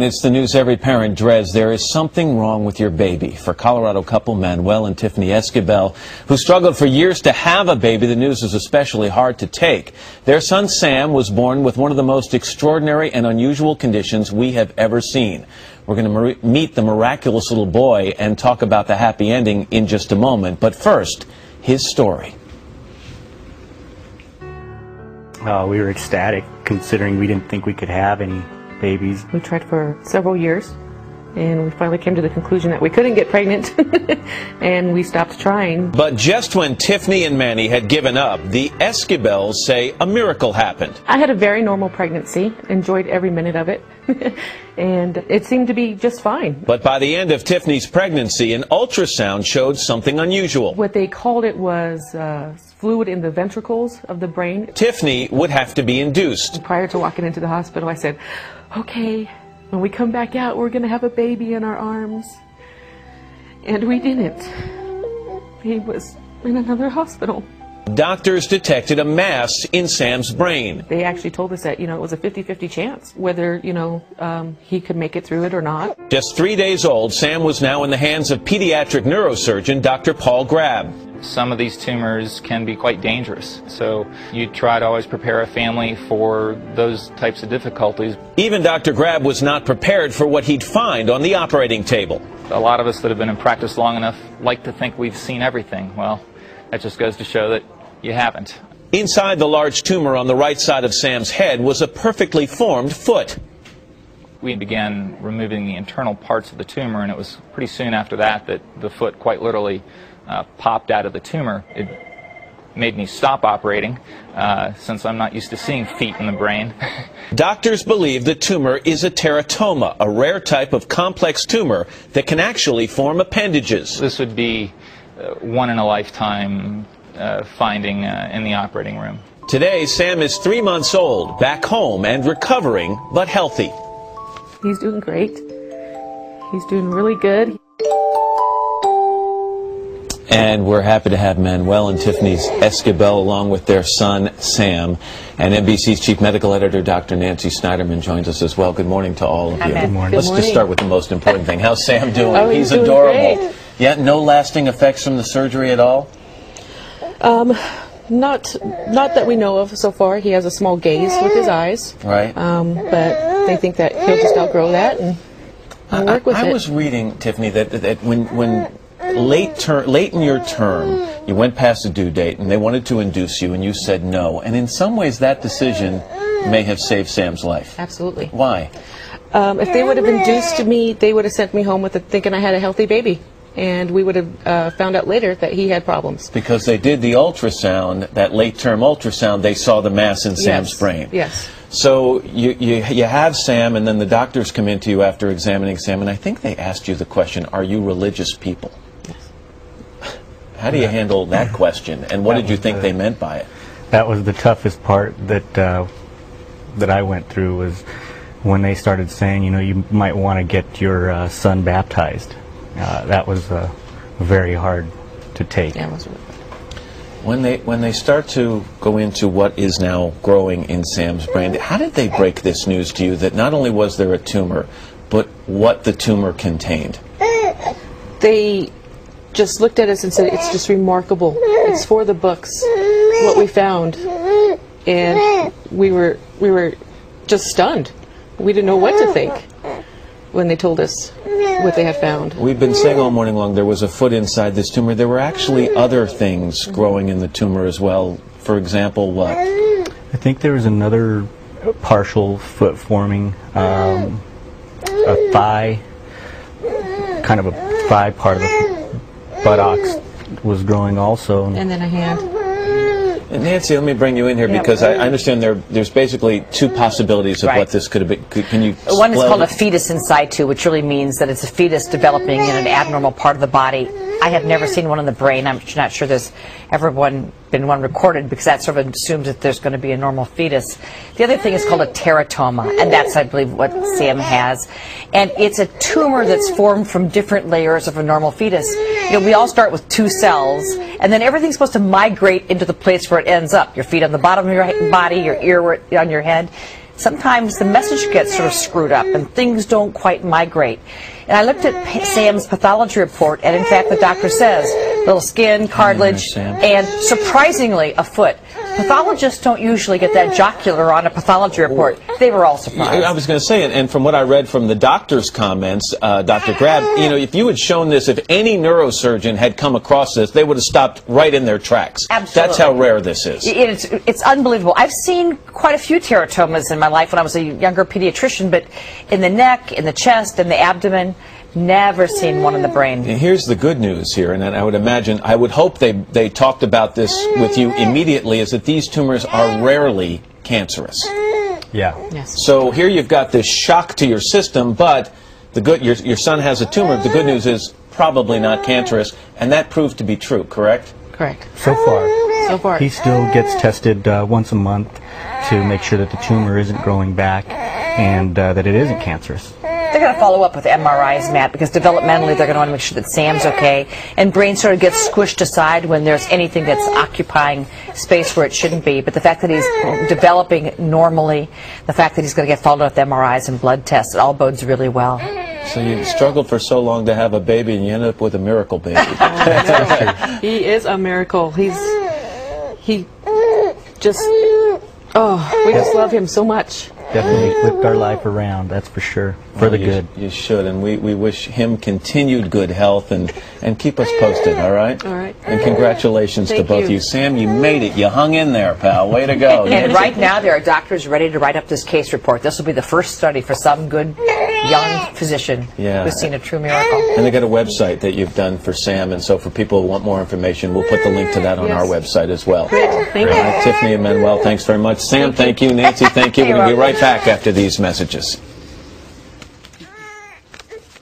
It's the news every parent dreads. There is something wrong with your baby. For Colorado couple Manuel and Tiffany Esquivel, who struggled for years to have a baby, the news is especially hard to take. Their son Sam was born with one of the most extraordinary and unusual conditions we have ever seen. We're going to meet the miraculous little boy and talk about the happy ending in just a moment. But first, his story. We were ecstatic, considering we didn't think we could have any babies. We tried for several years, and we finally came to the conclusion that we couldn't get pregnant, and we stopped trying. But just when Tiffany and Manny had given up, the Esquibels say a miracle happened. I had a very normal pregnancy, enjoyed every minute of it, and it seemed to be just fine. But by the end of Tiffany's pregnancy, an ultrasound showed something unusual. What they called it was fluid in the ventricles of the brain. Tiffany would have to be induced. Prior to walking into the hospital, I said, okay, when we come back out, we're going to have a baby in our arms. And we didn't. He was in another hospital. Doctors detected a mass in Sam's brain. They actually told us that, it was a 50-50 chance whether, he could make it through it or not. Just 3 days old, Sam was now in the hands of pediatric neurosurgeon Dr. Paul Grab. Some of these tumors can be quite dangerous, so you try to always prepare a family for those types of difficulties. Even Dr. Grab was not prepared for what he'd find on the operating table. A lot of us that have been in practice long enough like to think we've seen everything. Well, that just goes to show that you haven't. Inside the large tumor on the right side of Sam's head was a perfectly formed foot. We began removing the internal parts of the tumor, and it was pretty soon after that that the foot quite literally popped out of the tumor. It made me stop operating, since I'm not used to seeing feet in the brain. Doctors believe the tumor is a teratoma, a rare type of complex tumor that can actually form appendages. This would be one in a lifetime finding in the operating room. Today, Sam is 3 months old, back home and recovering, but healthy. He's doing great. He's doing really good. And we're happy to have Manuel and Tiffany Esquivel along with their son, Sam. And NBC's chief medical editor, Dr. Nancy Snyderman, joins us as well. Good morning to all of you. Good morning. Let's just start with the most important thing. How's Sam doing? Oh, he's doing adorable. Great. Yeah, no lasting effects from the surgery at all? Not that we know of so far. He has a small gaze with his eyes. Right. But they think that he'll just outgrow that and work with it. I was reading, Tiffany, that when late in your term, you went past the due date and they wanted to induce you and you said no. And in some ways that decision may have saved Sam's life. Absolutely. Why? If they would have induced me, they would have sent me home with thinking I had a healthy baby. And we would have found out later that he had problems. Because they did the ultrasound, that late-term ultrasound, they saw the mass in Sam's brain. Yes. So you have Sam, and then the doctors come into you after examining Sam, and I think they asked you the question, are you religious people? Yes. How do you handle that question, and what did you think they meant by it? That was the toughest part that I went through, was when they started saying, you might want to get your son baptized. That was very hard to take. Yeah, it was really hard. When they start to go into what is now growing in Sam's brain, how did they break this news to you that not only was there a tumor, but what the tumor contained? They just looked at us and said, it's just remarkable. It's for the books, what we found. And we were just stunned. We didn't know what to think when they told us what they had found. We've been saying all morning long there was a foot inside this tumor. There were actually other thigh growing in the tumor as well. For example, what? I think there was another partial foot forming, a thigh, kind of a thigh part of the buttocks was growing also. And then a hand. Nancy, let me bring you in here because I understand there's basically two possibilities of what this could have been. Can you explain? One is called a fetus in situ, which really means that it's a fetus developing in an abnormal part of the body. I have never seen one in the brain. I'm not sure there's ever been one recorded, because that sort of assumes that there's going to be a normal fetus. The other thing is called a teratoma, and that's, I believe, what Sam has. And it's a tumor that's formed from different layers of a normal fetus. We all start with 2 cells, and then everything's supposed to migrate into the place where it ends up. Your feet on the bottom of your body, your ear on your head. sometimes the message gets sort of screwed up and things don't quite migrate. And I looked at Sam's pathology report, and in fact the doctor says little skin, cartilage, and surprisingly a foot. Pathologists don't usually get that jocular on a pathology report. They were all surprised. I was going to say, and from what I read from the doctor's comments, Dr. Grab, you know, if you had shown this, if any neurosurgeon had come across this, they would have stopped right in their tracks. Absolutely. That's how rare this is. It's unbelievable. I've seen quite a few teratomas in my life when I was a younger pediatrician, but in the neck, in the chest, in the abdomen, never seen one in the brain. And here's the good news here, and I would imagine, I would hope they talked about this with you immediately, is that these tumors are rarely cancerous. Yeah. Yes. So here you've got this shock to your system, but your son has a tumor. The good news is probably not cancerous, and that proved to be true, correct? Correct. So far, he So still gets tested once a month to make sure that the tumor isn't growing back and that it isn't cancerous. They're going to follow up with MRIs, Matt, because developmentally they're going to want to make sure that Sam's okay. And brain sort of gets squished aside when there's anything that's occupying space where it shouldn't be. But the fact that he's developing normally, the fact that he's going to get followed up with MRIs and blood tests, it all bodes really well. So you struggled for so long to have a baby, and you ended up with a miracle baby. He is a miracle. We just love him so much. Definitely flipped our life around, that's for sure, for the good. You should, and we wish him continued good health, and keep us posted, all right? All right. And congratulations to Thank both you. you. Sam, you made it. You hung in there, pal. Way to go. And right now there are doctors ready to write up this case report. This will be the first study for some good young physician who's seen a true miracle. And they got a website that you've done for Sam, and so for people who want more information, we'll put the link to that on our website as well. Great. Thank you. All right, Tiffany and Manuel, thanks very much. Sam, thank you. Nancy, thank you. We're going to be right back after these messages.